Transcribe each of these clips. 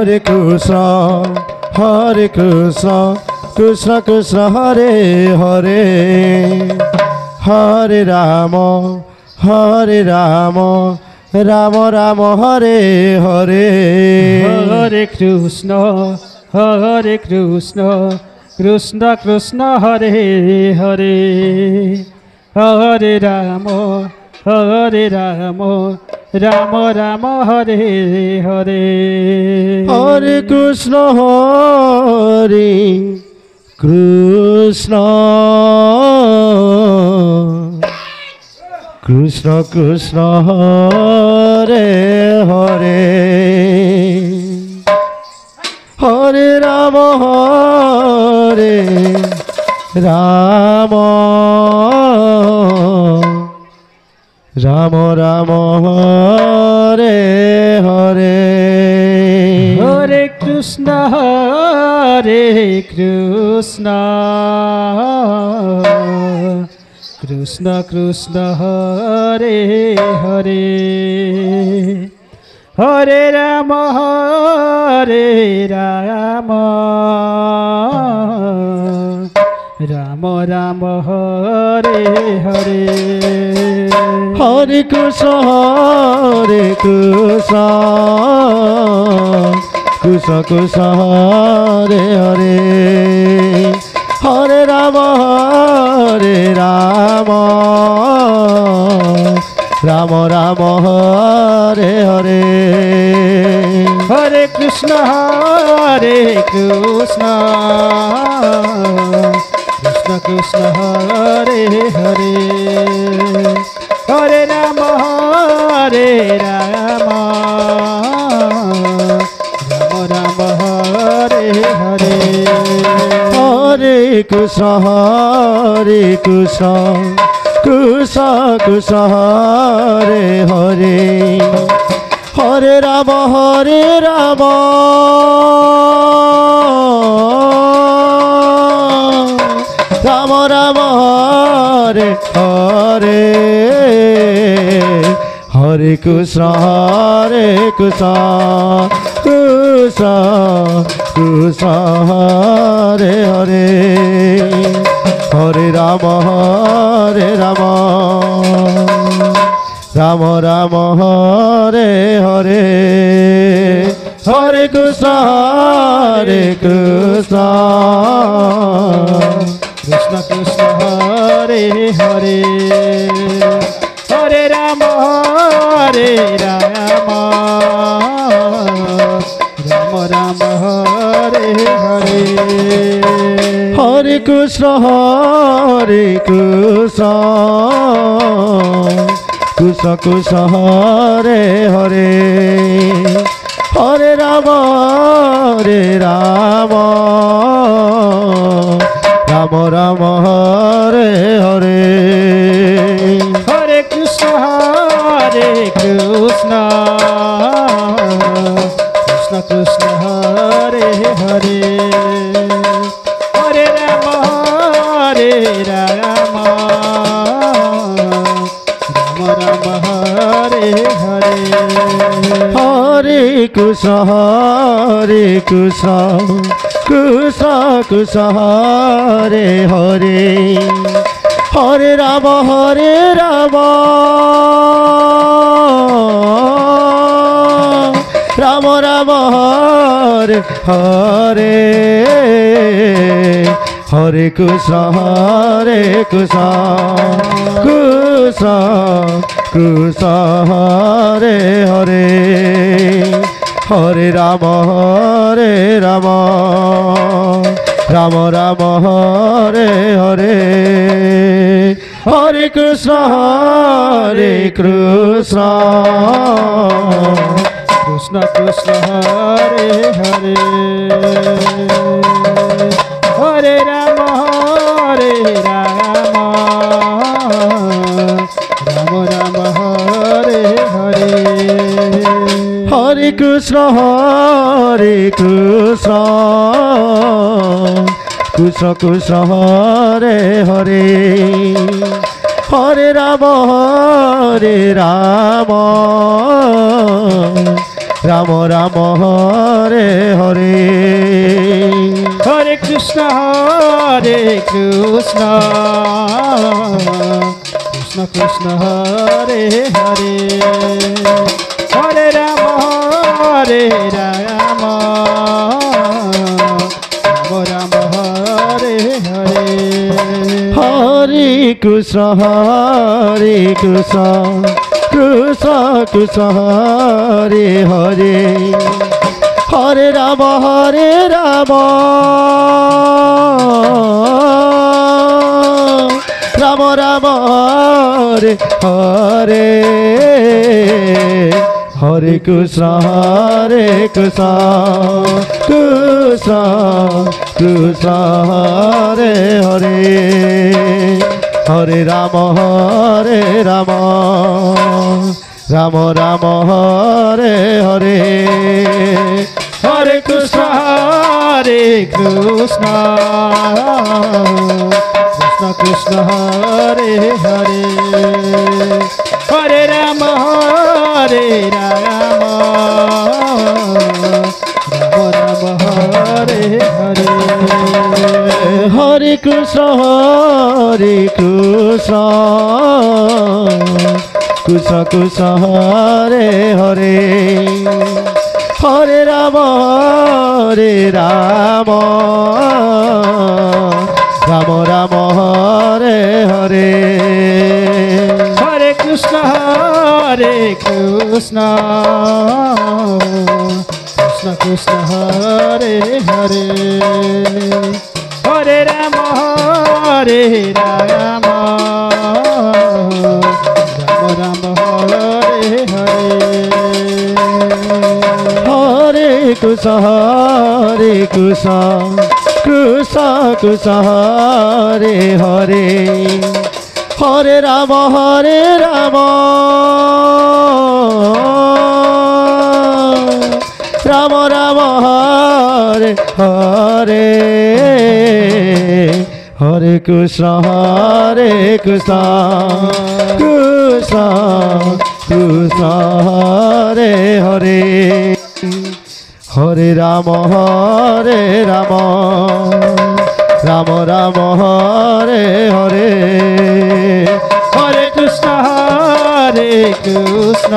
Hare Krishna, Krishna Krishna Hare Hare, Hare Rama, Rama Rama Hare Hare. Hare Krishna, Krishna Krishna Hare Hare, Hare Rama, Rama Rama Hare Hare. Hare Krishna, Krishna Krishna Hare Hare, Hare Rama, Rama Rama Hare Hare. Hare Krishna, Krishna Krishna Hare Hare, Hare Rama, Rama Rama Hare Hare. Hare Krishna, Krishna Krishna Hare Hare, Hare Rama, Rama Rama Hare Hare. Hare Krishna, Krishna Krishna Hare Hare, Hare Rama, Rama Rama Hare Hare. Hare Krishna, Krishna Krishna Hare Hare, Hare Rama, Rama Rama Hare Hare, Hare Krishna, Krishna Krishna Hare Hare, Hare Rama, Rama Rama Hare Hare, Hare Krishna, Krishna Krishna Hare Hare, Hare Rama, Rama Rama Hare Hare. Hare Krishna, Krishna Krishna Hare Hare, Hare Rama, Rama Rama Hare Hare. Hare Krishna, Krishna Krishna Hare Hare, Hare Rama, Rama Rama Hare Hare. Hare Krishna, Krishna Krishna Hare Hare, Hare Rama, Rama Rama Hare Hare, Hare Krishna, Krishna Krishna Hare Hare, Hare Rama, Rama Rama Hare Hare, Hare Krishna, Krishna Krishna Hare Hare, Hare Rama, Rama Rama Hare Hare. Hare Krishna, Krishna Krishna Hare Hare, Hare Rama, Ram Ram Hare Hare Hare Krishna Krishna Krishna Hare Hare Hare Ram Ram Ram Hare Hare Hare Krishna Krishna Krishna Hare Hare Hare Ram Ram Ram Hare Hare Hare Krishna Krishna Krishna Hare Hare Hare Ram Ram Ram Hare Hare Hare Krishna Krishna Krishna Hare Hare Hare Ram Ram Ram Hare Hare Hare Krishna Krishna Krishna Hare Hare Hare Ram Ram Ram Hare Hare Hare Krishna Krishna Krishna Hare Hare Hare Ram Ram Ram Hare Hare Hare Krishna Krishna Hare Hare Hare Ram Ram Hare Hare Hare Krishna Krishna Krishna Hare Hare Hare Ram Ram Hare Hare Hare Krishna Krishna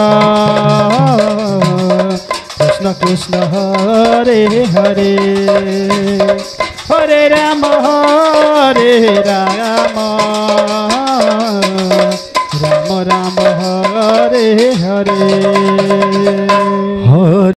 Krishna Hare Hare Hare Ram Ram Ram Hare Hare Hare